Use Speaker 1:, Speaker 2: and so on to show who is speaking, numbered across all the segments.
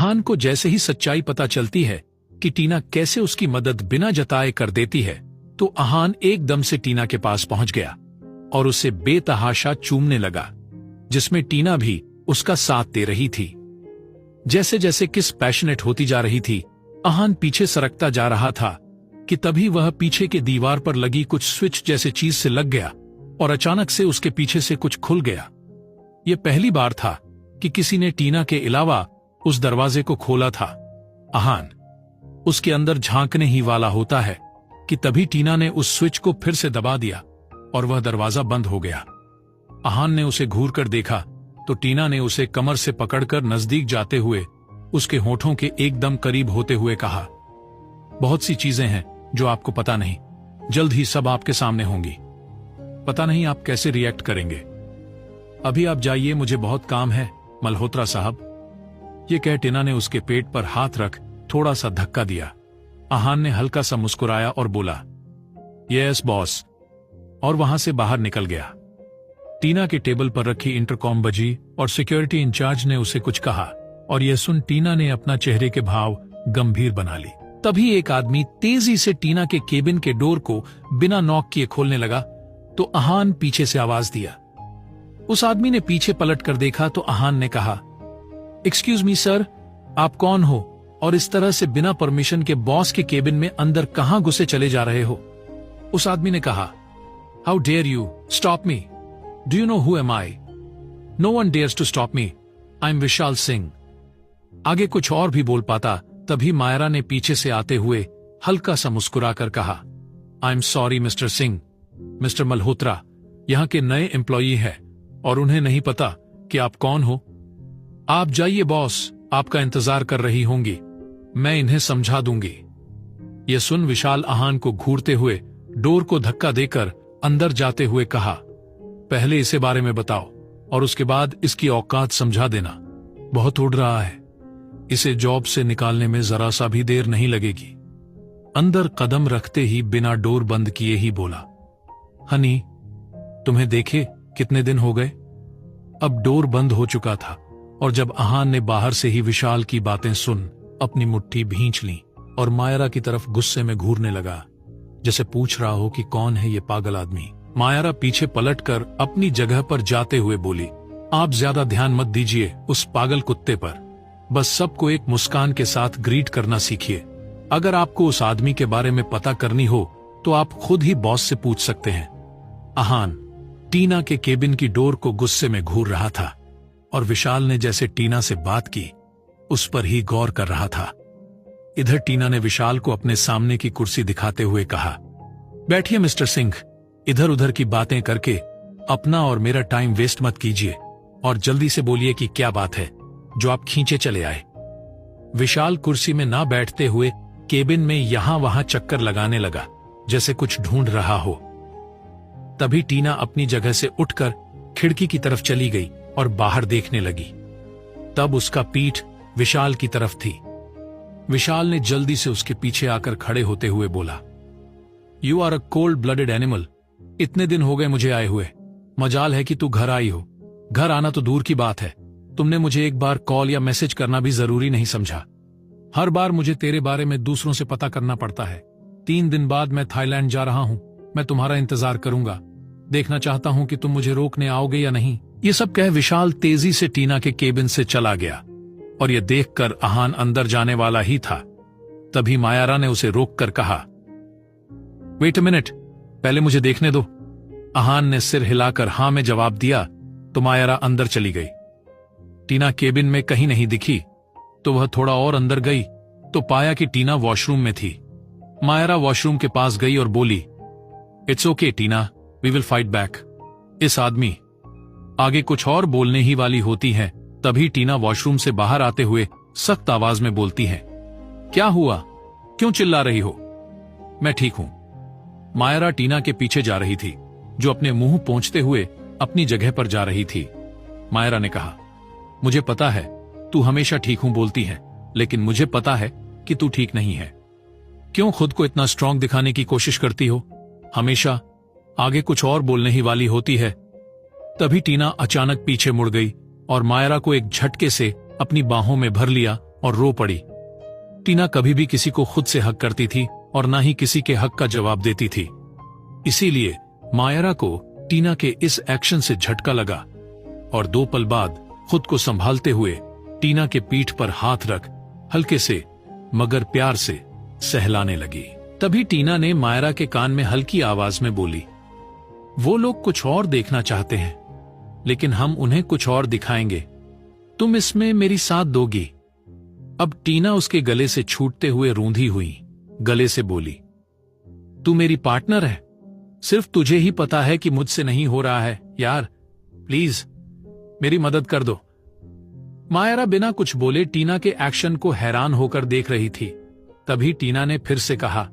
Speaker 1: अहान को जैसे ही सच्चाई पता चलती है कि टीना कैसे उसकी मदद बिना जताए कर देती है, तो अहान एकदम से टीना के पास पहुंच गया और उसे बेतहाशा चूमने लगा, जिसमें टीना भी उसका साथ दे रही थी। जैसे जैसे किस पैशनेट होती जा रही थी, अहान पीछे सरकता जा रहा था कि तभी वह पीछे के दीवार पर लगी कुछ स्विच जैसे चीज से लग गया और अचानक से उसके पीछे से कुछ खुल गया। यह पहली बार था कि किसी ने टीना के अलावा उस दरवाजे को खोला था। अहान उसके अंदर झांकने ही वाला होता है कि तभी टीना ने उस स्विच को फिर से दबा दिया और वह दरवाजा बंद हो गया। अहान ने उसे घूर कर देखा तो टीना ने उसे कमर से पकड़कर नजदीक जाते हुए उसके होठों के एकदम करीब होते हुए कहा, बहुत सी चीजें हैं जो आपको पता नहीं, जल्द ही सब आपके सामने होंगी। पता नहीं आप कैसे रिएक्ट करेंगे। अभी आप जाइए, मुझे बहुत काम है मल्होत्रा साहब। ये कह टीना ने उसके पेट पर हाथ रख थोड़ा सा धक्का दिया। अहान ने हल्का सा मुस्कुराया और बोला, यस बॉस, और वहां से बाहर निकल गया। टीना के टेबल पर रखी इंटरकॉम बजी और सिक्योरिटी इंचार्ज ने उसे कुछ कहा और यह सुन टीना ने अपना चेहरे के भाव गंभीर बना ली। तभी एक आदमी तेजी से टीना के केबिन के डोर को बिना नॉक किए खोलने लगा तो अहान पीछे से आवाज दिया। उस आदमी ने पीछे पलट कर देखा तो अहान ने कहा, एक्सक्यूज मी सर, आप कौन हो और इस तरह से बिना परमिशन के बॉस के केबिन में अंदर कहां घुसे चले जा रहे हो? उस आदमी ने कहा, how dare you stop me, do you know who am I? No one dares to stop me, I am Vishal Singh. आगे कुछ और भी बोल पाता तभी मायरा ने पीछे से आते हुए हल्का सा मुस्कुराकर कहा, I am sorry mister Singh, mister Malhotra यहां के नए एम्प्लॉई है और उन्हें नहीं पता कि आप कौन हो। आप जाइए, बॉस आपका इंतजार कर रही होंगी, मैं इन्हें समझा दूंगी। यह सुन विशाल अहान को घूरते हुए डोर को धक्का देकर अंदर जाते हुए कहा, पहले इसे बारे में बताओ और उसके बाद इसकी औकात समझा देना। बहुत उड़ रहा है, इसे जॉब से निकालने में जरा सा भी देर नहीं लगेगी। अंदर कदम रखते ही बिना डोर बंद किए ही बोला, हनी तुम्हें देखे कितने दिन हो गए? अब डोर बंद हो चुका था और जब अहान ने बाहर से ही विशाल की बातें सुन अपनी मुट्ठी भींच ली और मायरा की तरफ गुस्से में घूरने लगा, जैसे पूछ रहा हो कि कौन है ये पागल आदमी। मायरा पीछे पलटकर अपनी जगह पर जाते हुए बोली, आप ज्यादा ध्यान मत दीजिए उस पागल कुत्ते पर, बस सबको एक मुस्कान के साथ ग्रीट करना सीखिए। अगर आपको उस आदमी के बारे में पता करनी हो तो आप खुद ही बॉस से पूछ सकते हैं। अहान टीना के केबिन की डोर को गुस्से में घूर रहा था और विशाल ने जैसे टीना से बात की उस पर ही गौर कर रहा था। इधर टीना ने विशाल को अपने सामने की कुर्सी दिखाते हुए कहा, बैठिए मिस्टर सिंह, इधर उधर की बातें करके अपना और मेरा टाइम वेस्ट मत कीजिए और जल्दी से बोलिए कि क्या बात है जो आप खींचे चले आए। विशाल कुर्सी में ना बैठते हुए केबिन में यहां वहां चक्कर लगाने लगा जैसे कुछ ढूंढ रहा हो। तभी टीना अपनी जगह से उठकर खिड़की की तरफ चली गई और बाहर देखने लगी। तब उसका पीठ विशाल की तरफ थी। विशाल ने जल्दी से उसके पीछे आकर खड़े होते हुए बोला, you are a cold blooded animal, इतने दिन हो गए मुझे आए हुए, मजाल है कि तू घर आई हो। घर आना तो दूर की बात है, तुमने मुझे एक बार कॉल या मैसेज करना भी जरूरी नहीं समझा। हर बार मुझे तेरे बारे में दूसरों से पता करना पड़ता है। 3 दिन बाद मैं थाईलैंड जा रहा हूं, मैं तुम्हारा इंतजार करूंगा, देखना चाहता हूं कि तुम मुझे रोकने आओगे या नहीं। ये सब कह विशाल तेजी से टीना के केबिन से चला गया और यह देखकर अहान अंदर जाने वाला ही था। तभी मायरा ने उसे रोककर कहा, वेट अ मिनट, पहले मुझे देखने दो। अहान ने सिर हिलाकर हां में जवाब दिया तो मायरा अंदर चली गई। टीना केबिन में कहीं नहीं दिखी तो वह थोड़ा और अंदर गई तो पाया कि टीना वॉशरूम में थी। मायरा वॉशरूम के पास गई और बोली, it's okay Tina, we will fight back. इस आदमी आगे कुछ और बोलने ही वाली होती है, तभी टीना वॉशरूम से बाहर आते हुए सख्त आवाज में बोलती है, क्या हुआ, क्यों चिल्ला रही हो? मैं ठीक हूं। मायरा टीना के पीछे जा रही थी जो अपने मुंह पोंछते हुए अपनी जगह पर जा रही थी। मायरा ने कहा, मुझे पता है तू हमेशा ठीक हूं बोलती है, लेकिन मुझे पता है कि तू ठीक नहीं है। क्यों खुद को इतना स्ट्रांग दिखाने की कोशिश करती हो? हमेशा आगे कुछ और बोलने ही वाली होती है। तभी टीना अचानक पीछे मुड़ गई और मायरा को एक झटके से अपनी बाहों में भर लिया और रो पड़ी। टीना कभी भी किसी को खुद से हक करती थी और ना ही किसी के हक का जवाब देती थी। इसीलिए मायरा को टीना के इस एक्शन से झटका लगा और 2 पल बाद खुद को संभालते हुए टीना के पीठ पर हाथ रख हल्के से मगर प्यार से सहलाने लगी। तभी टीना ने मायरा के कान में हल्की आवाज में बोली, वो लोग कुछ और देखना चाहते हैं, लेकिन हम उन्हें कुछ और दिखाएंगे। तुम इसमें मेरी साथ दोगी? अब टीना उसके गले से छूटते हुए रूंधी हुई गले से बोली, तू मेरी पार्टनर है, सिर्फ तुझे ही पता है कि मुझसे नहीं हो रहा है यार, प्लीज मेरी मदद कर दो। मायरा बिना कुछ बोले टीना के एक्शन को हैरान होकर देख रही थी। तभी टीना ने फिर से कहा,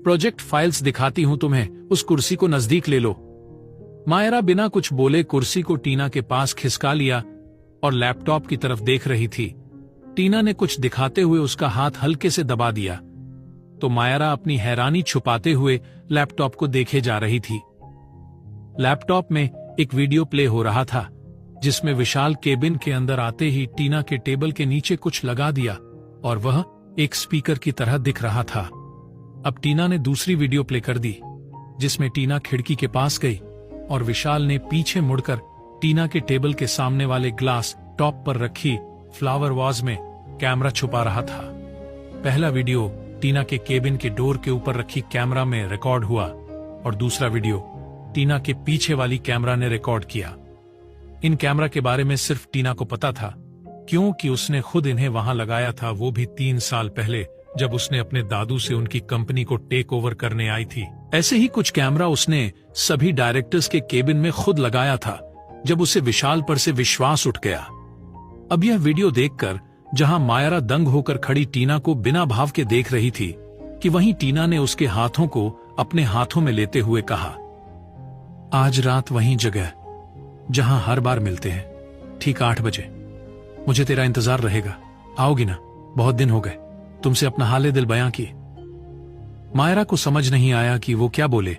Speaker 1: प्रोजेक्ट फाइल्स दिखाती हूं तुम्हें, उस कुर्सी को नजदीक ले लो। मायरा बिना कुछ बोले कुर्सी को टीना के पास खिसका लिया और लैपटॉप की तरफ देख रही थी। टीना ने कुछ दिखाते हुए उसका हाथ हल्के से दबा दिया तो मायरा अपनी हैरानी छुपाते हुए लैपटॉप को देखे जा रही थी। लैपटॉप में एक वीडियो प्ले हो रहा था जिसमें विशाल केबिन के अंदर आते ही टीना के टेबल के नीचे कुछ लगा दिया और वह एक स्पीकर की तरह दिख रहा था। अब टीना ने दूसरी वीडियो प्ले कर दी जिसमें टीना खिड़की के पास गई और विशाल ने पीछे मुड़कर टीना के टेबल के सामने वाले ग्लास टॉप पर रखी फ्लावर वाज में कैमरा छुपा रहा था। पहला वीडियो टीना के केबिन के डोर के ऊपर रखी कैमरा में रिकॉर्ड हुआ और दूसरा वीडियो टीना के पीछे वाली कैमरा ने रिकॉर्ड किया। इन कैमरा के बारे में सिर्फ टीना को पता था क्योंकि उसने खुद इन्हें वहां लगाया था, वो भी 3 साल पहले जब उसने अपने दादू से उनकी कंपनी को टेक ओवर करने आई थी। ऐसे ही कुछ कैमरा उसने सभी डायरेक्टर्स के केबिन में खुद लगाया था जब उसे विशाल पर से विश्वास उठ गया। अब यह वीडियो देखकर जहां मायरा दंग होकर खड़ी टीना को बिना भाव के देख रही थी कि वहीं टीना ने उसके हाथों को अपने हाथों में लेते हुए कहा, आज रात वहीं जगह जहां हर बार मिलते हैं, ठीक 8 बजे। मुझे तेरा इंतजार रहेगा, आओगी ना? बहुत दिन हो गए तुमसे अपना हाले दिल बयां किए। मायरा को समझ नहीं आया कि वो क्या बोले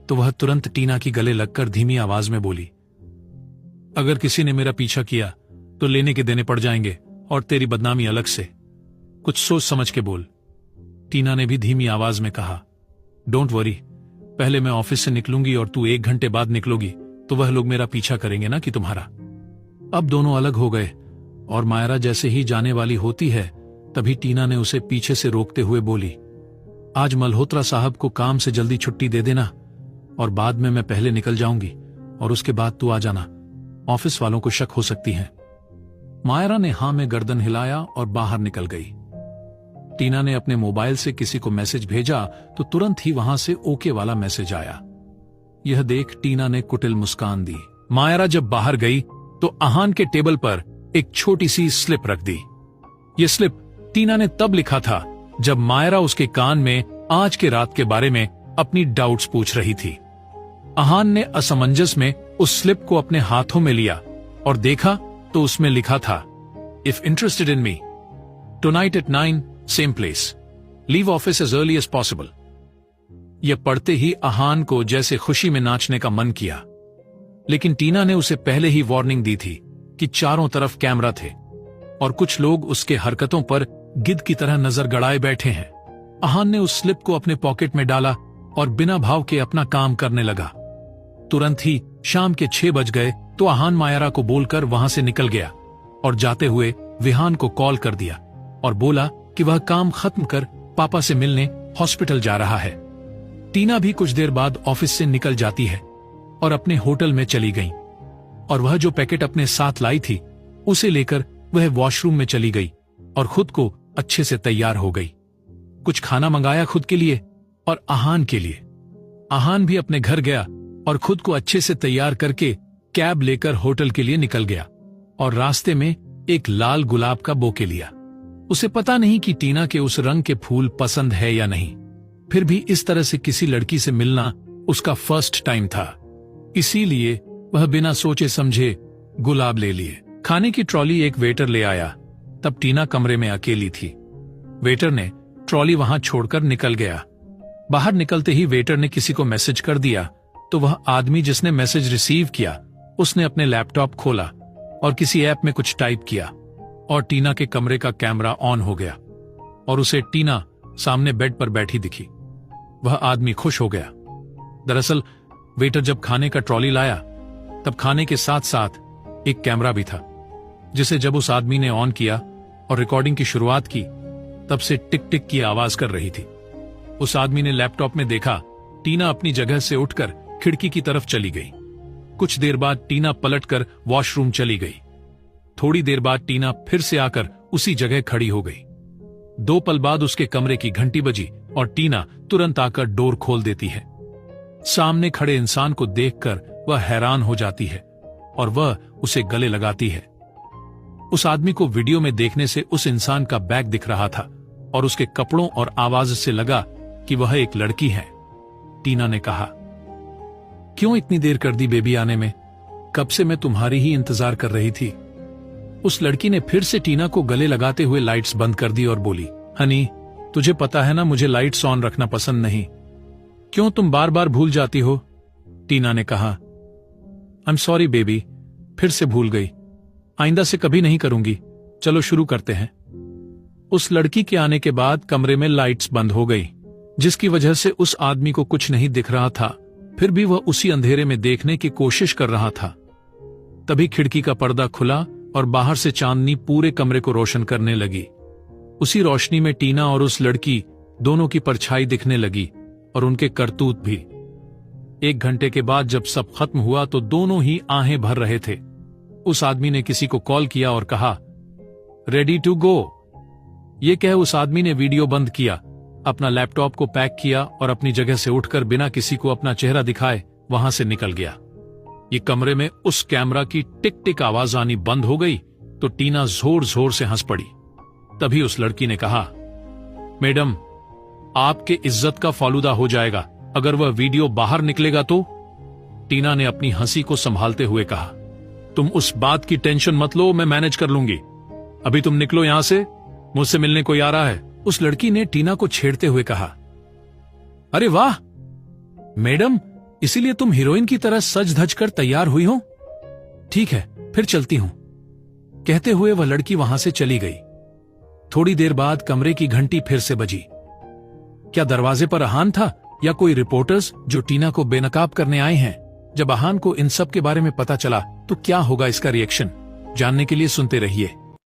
Speaker 1: तो वह तुरंत टीना की गले लगकर धीमी आवाज में बोली, अगर किसी ने मेरा पीछा किया तो लेने के देने पड़ जाएंगे और तेरी बदनामी अलग से, कुछ सोच समझ के बोल। टीना ने भी धीमी आवाज में कहा, डोंट वरी, पहले मैं ऑफिस से निकलूंगी और तू 1 घंटे बाद निकलोगी तो वह लोग मेरा पीछा करेंगे ना कि तुम्हारा। अब दोनों अलग हो गए और मायरा जैसे ही जाने वाली होती है तभी टीना ने उसे पीछे से रोकते हुए बोली, आज मल्होत्रा साहब को काम से जल्दी छुट्टी दे देना और बाद में मैं पहले निकल जाऊंगी और उसके बाद तू आ जाना, ऑफिस वालों को शक हो सकती है। मायरा ने हां में गर्दन हिलाया और बाहर निकल गई। टीना ने अपने मोबाइल से किसी को मैसेज भेजा तो तुरंत ही वहां से ओके वाला मैसेज आया। यह देख टीना ने कुटिल मुस्कान दी। मायरा जब बाहर गई तो आहान के टेबल पर एक छोटी सी स्लिप रख दी। यह स्लिप टीना ने तब लिखा था जब मायरा उसके कान में आज के रात के बारे में अपनी डाउट्स पूछ रही थी। आहान ने असमंजस में उस स्लिप को अपने हाथों में लिया और देखा तो उसमें लिखा था, if interested in me, tonight at 9 same place, leave office as early as possible. यह पढ़ते ही आहान को जैसे खुशी में नाचने का मन किया, लेकिन टीना ने उसे पहले ही वार्निंग दी थी कि चारों तरफ कैमरा थे और कुछ लोग उसके हरकतों पर गिद्ध की तरह नजर गड़ाए बैठे हैं। आहान ने उस स्लिप को अपने पॉकेट में डाला और बिना भाव के अपना काम करने लगा। तुरंत ही शाम के 6 बज गए तो आहान मायरा को बोलकर वहां से निकल गया और जाते हुए विहान को कॉल कर दिया और बोला कि वह काम खत्म कर पापा से मिलने हॉस्पिटल जा रहा है। टीना भी कुछ देर बाद ऑफिस से निकल जाती है और अपने होटल में चली गई और वह जो पैकेट अपने साथ लाई थी उसे लेकर वह वॉशरूम में चली गई और खुद को अच्छे से तैयार हो गई। कुछ खाना मंगाया खुद के लिए और आहान के लिए। आहान भी अपने घर गया और खुद को अच्छे से तैयार करके कैब लेकर होटल के लिए निकल गया और रास्ते में एक लाल गुलाब का बोके लिया। उसे पता नहीं कि टीना के उस रंग के फूल पसंद है या नहीं, फिर भी इस तरह से किसी लड़की से मिलना उसका फर्स्ट टाइम था, इसीलिए वह बिना सोचे समझे गुलाब ले लिए। खाने की ट्रॉली एक वेटर ले आया। तब टीना कमरे में अकेली थी। वेटर ने ट्रॉली वहां छोड़कर निकल गया। बाहर निकलते ही वेटर ने किसी को मैसेज कर दिया तो वह आदमी जिसने मैसेज रिसीव किया उसने अपने लैपटॉप खोला और किसी ऐप में कुछ टाइप किया। और टीना के कमरे का कैमरा ऑन हो गया और उसे टीना सामने बेड पर बैठी दिखी। वह आदमी खुश हो गया। दरअसल वेटर जब खाने का ट्रॉली लाया तब खाने के साथ साथ एक कैमरा भी था, जिसे जब उस आदमी ने ऑन किया और रिकॉर्डिंग की शुरुआत की तब से टिक टिक की आवाज कर रही थी। उस आदमी ने लैपटॉप में देखा टीना अपनी जगह से उठकर खिड़की की तरफ चली गई। कुछ देर बाद टीना पलटकर वॉशरूम चली गई। थोड़ी देर बाद टीना फिर से आकर उसी जगह खड़ी हो गई। 2 पल बाद उसके कमरे की घंटी बजी और टीना तुरंत आकर डोर खोल देती है। सामने खड़े इंसान को देखकर वह हैरान हो जाती है और वह उसे गले लगाती है। उस आदमी को वीडियो में देखने से उस इंसान का बैग दिख रहा था और उसके कपड़ों और आवाज से लगा कि वह एक लड़की है। टीना ने कहा, क्यों इतनी देर कर दी बेबी आने में? कब से मैं तुम्हारी ही इंतजार कर रही थी। उस लड़की ने फिर से टीना को गले लगाते हुए लाइट्स बंद कर दी और बोली, हनी, तुझे पता है ना मुझे लाइट्स ऑन रखना पसंद नहीं। क्यों तुम बार बार भूल जाती हो? टीना ने कहा, आई एम सॉरी बेबी, फिर से भूल गई। आइंदा से कभी नहीं करूंगी। चलो शुरू करते हैं। उस लड़की के आने के बाद कमरे में लाइट्स बंद हो गई, जिसकी वजह से उस आदमी को कुछ नहीं दिख रहा था। फिर भी वह उसी अंधेरे में देखने की कोशिश कर रहा था। तभी खिड़की का पर्दा खुला और बाहर से चांदनी पूरे कमरे को रोशन करने लगी। उसी रोशनी में टीना और उस लड़की दोनों की परछाई दिखने लगी और उनके करतूत भी। 1 घंटे के बाद जब सब खत्म हुआ तो दोनों ही आहें भर रहे थे। उस आदमी ने किसी को कॉल किया और कहा, रेडी टू गो। ये कह उस आदमी ने वीडियो बंद किया, अपना लैपटॉप को पैक किया और अपनी जगह से उठकर बिना किसी को अपना चेहरा दिखाए वहां से निकल गया। ये कमरे में उस कैमरा की टिक टिक आवाज आनी बंद हो गई तो टीना जोर जोर से हंस पड़ी। तभी उस लड़की ने कहा, मैडम, आपके इज्जत का फालूदा हो जाएगा अगर वह वीडियो बाहर निकलेगा तो। टीना ने अपनी हंसी को संभालते हुए कहा, तुम उस बात की टेंशन मत लो, मैं मैनेज कर लूंगी। अभी तुम निकलो यहां से, मुझसे मिलने कोई आ रहा है। उस लड़की ने टीना को छेड़ते हुए कहा, अरे वाह मैडम, इसीलिए तुम हीरोइन की तरह सज धज कर तैयार हुई हो। ठीक है, फिर चलती हूं। कहते हुए वह लड़की वहां से चली गई। थोड़ी देर बाद कमरे की घंटी फिर से बजी। क्या दरवाजे पर अहान था या कोई रिपोर्टर्स जो टीना को बेनकाब करने आए हैं? जब अहान को इन सब के बारे में पता चला तो क्या होगा इसका रिएक्शन, जानने के लिए सुनते रहिए।